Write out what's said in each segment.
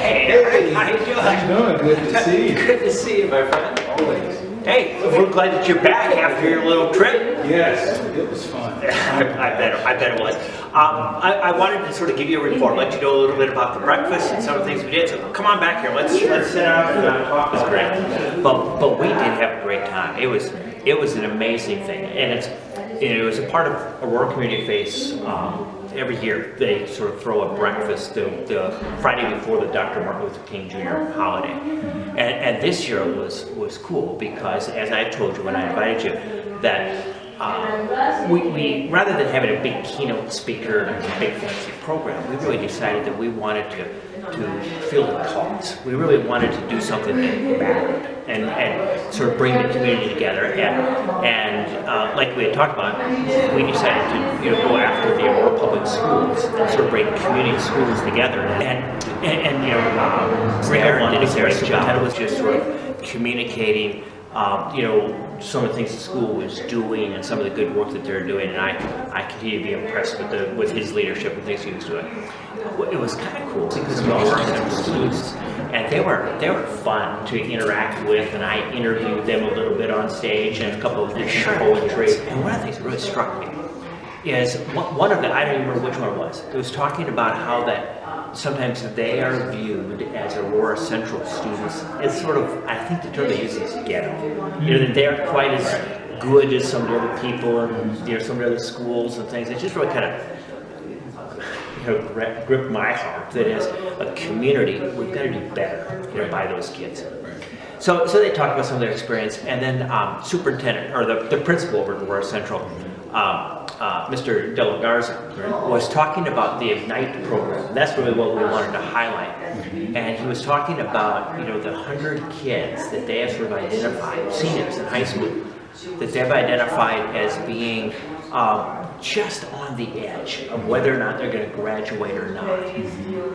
Hey, how you doing? How you doing? Good to see you. Good to see you, my friend. Always. Hey, we're glad that you're back after your little trip. Yes, it was fun. I bet it was. I wanted to sort of give you a report, let you know a little bit about the breakfast and some of the things we did. So come on back here. Let's sit down and talk. It was great. But we did have a great time. It was an amazing thing, and it was a part of Aurora Community Face. Every year they sort of throw a breakfast the Friday before the Dr. Martin Luther King Jr. holiday, and this year was cool because, as I told you when I invited you, that we rather than having a big keynote speaker and a big fancy program, we really decided that we wanted to feel the cause. We really wanted to do something that mattered and sort of bring the community together. And like we had talked about, we decided to go after the Aurora public schools and sort of bring community schools together. And Reid did a great job. It was just sort of communicating some of the things the school was doing and some of the good work that they're doing, and I continue to be impressed with his leadership and things he was doing. It was kind of cool because we all worked with students, and they were fun to interact with, and I interviewed them a little bit on stage and a couple of different poetry. And one of the things that really struck me is one of the, I don't even remember which one it was talking about how that sometimes they are viewed as Aurora Central students as sort of, I think the term they use is ghetto. That they aren't quite as good as some of the other people and some of the other schools and things. It just really kind of gripped my heart that as a community we've got to do better by those kids. So they talked about some of their experience, and then superintendent or the principal over at Aurora Central, Mr. De La Garza, was talking about the Ignite program. That's really what we wanted to highlight. And he was talking about the 100 kids that they have sort of identified, seniors in high school, that they've identified as being just on the edge of whether or not they're going to graduate or not.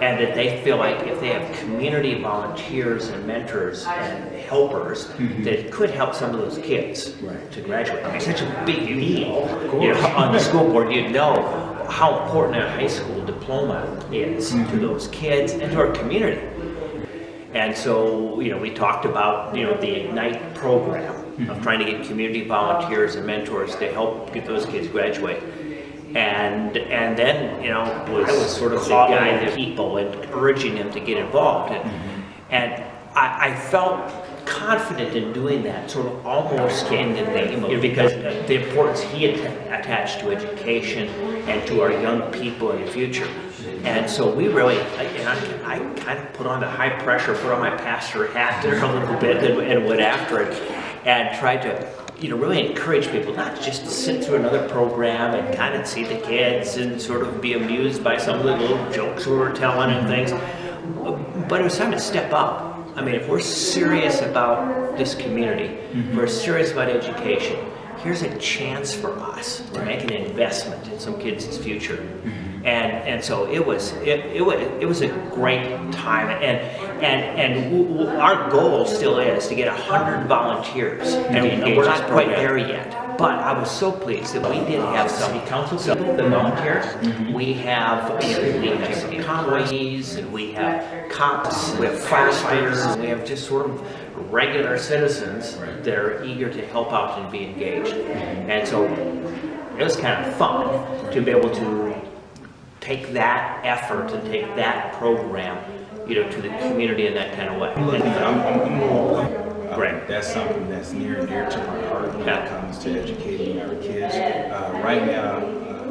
And that they feel like if they have community volunteers and mentors and helpers, that it could help some of those kids to graduate. It's such a big deal. On the school board, you know how important a high school diploma is to those kids and to our community. And so, we talked about, the Ignite program of trying to get community volunteers and mentors to help get those kids graduate. And then, I was sort of calling the people and urging them to get involved. And I felt confident in doing that, sort of almost in the name of, because the importance he attached to education and to our young people in the future. And so we really, I kind of put on the high pressure, put on my pastor hat there a little bit and went after it and tried to, really encourage people not just to sit through another program and kind of see the kids and sort of be amused by some of the little jokes we were telling and things, but it was time to step up. I mean, if we're serious about this community, we're serious about education, here's a chance for us to make an investment in some kids' future. And so it was a great time, and our goal still is to get 100 volunteers, and we're not quite there yet. But I was so pleased that we did have some council people that volunteers. We have some Conways, and we have cops, we have firefighters, and we have just sort of regular citizens that are eager to help out and be engaged. And so it was kind of fun to be able to take that effort and take that program, to the community in that kind of way. Right. That's something that's near and dear to my heart when it comes to educating our kids. Right now,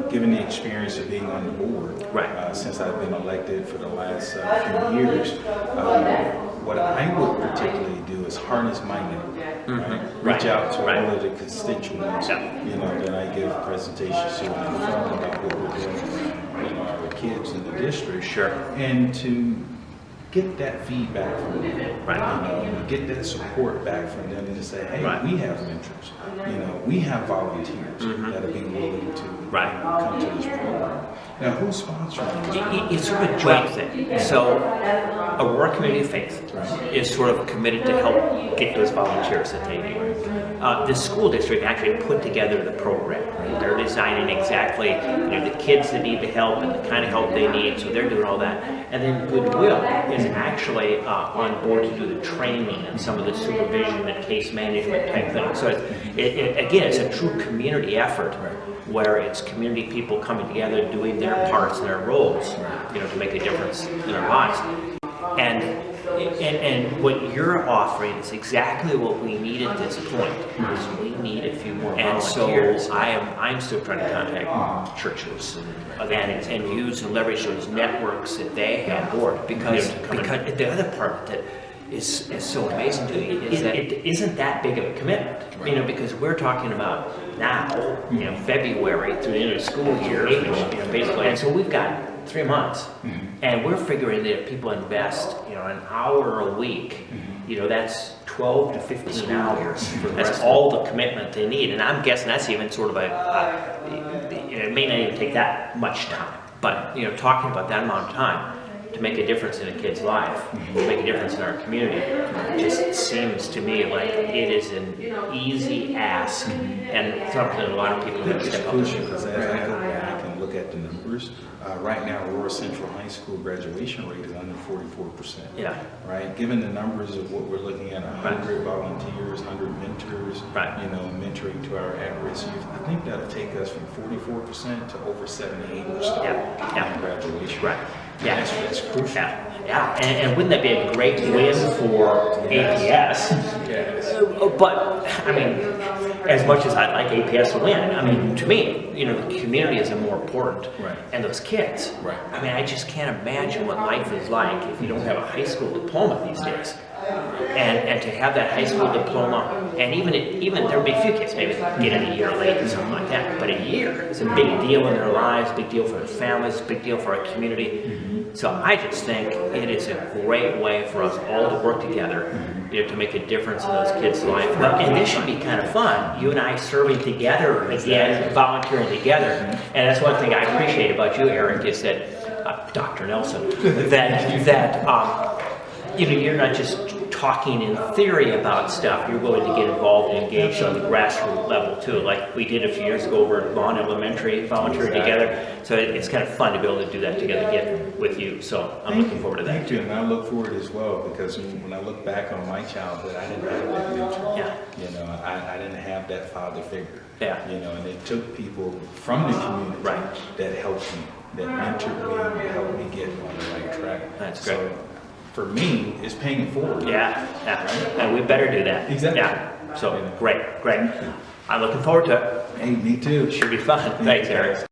given the experience of being on the board, since I've been elected for the last few years, what I would particularly do is harness my network, reach out to all of the constituents, that I give presentations to and inform about what we're doing, our kids in the district, and to get that feedback from them, get that support back from them, and to say, hey, we have mentors, we have volunteers that are being willing to come to this program. Now, who's sponsoring it? It's sort of a joint thing. So, Aurora Community Faith is sort of committed to help get those volunteers that they need. The school district actually put together the program, They're designing exactly, the kids that need the help and the kind of help they need, so they're doing all that. And then Goodwill is actually on board to do the training and some of the supervision and case management type things. So again, it's a true community effort where it's community people coming together, doing their parts and their roles, to make a difference in our lives. And what you're offering is exactly what we need at this point. Is we need a few more volunteers. So I'm still trying to contact churches and use and leverage those networks that they have on board, because the other part that is so amazing to me is that it isn't that big of a commitment, because we're talking about now, February through the end of the school year, basically, and so we've got 3 months, and we're figuring that if people invest, an hour a week, that's 12 to 15 hours. That's all the commitment they need, and I'm guessing that's even sort of it may not even take that much time, but talking about that amount of time to make a difference in a kid's life, to make a difference in our community, just seems to me like it is an easy ask, and something that a lot of people have to step up to. Because as I go back and look at the numbers, right now Aurora Central High School graduation rate is under 44%. Yeah. Right. Given the numbers of what we're looking at, 100 volunteers, 100 mentors, mentoring to our at-risk youth, I think that'll take us from 44% to over 78% in graduation. Right. Yeah, that's crucial. Yeah, and wouldn't that be a great win for APS? Yes. But I mean, as much as I'd like APS to win, to me, the community is more important, and those kids. Right. I just can't imagine what life is like if you don't have a high school diploma these days. And to have that high school diploma, and even there'll be a few kids maybe get it a year late or something like that, but a year is a big deal in their lives, big deal for their families, big deal for our community. So I just think it is a great way for us all to work together, to make a difference in those kids' life. And this should be kind of fun. You and I serving together again, volunteering together. And that's one thing I appreciate about you, Eric, is that Dr. Nelson, you're not just talking in theory about stuff. You're willing to get involved and engaged on the grassroots level too, like we did a few years ago over at Vaughn Elementary, volunteering together. So it's kind of fun to be able to do that together again with you. So I'm looking forward to that. Thank you, and I look forward as well, because when I look back on my childhood, I didn't have that mentor. I didn't have that father figure. And it took people from the community that helped me, that mentored me, helped me get on the right track. That's great. So, for me, it's paying it forward. And we better do that. Exactly. So great. I'm looking forward to it. Hey, me too. Should be fun. Thanks, Eric.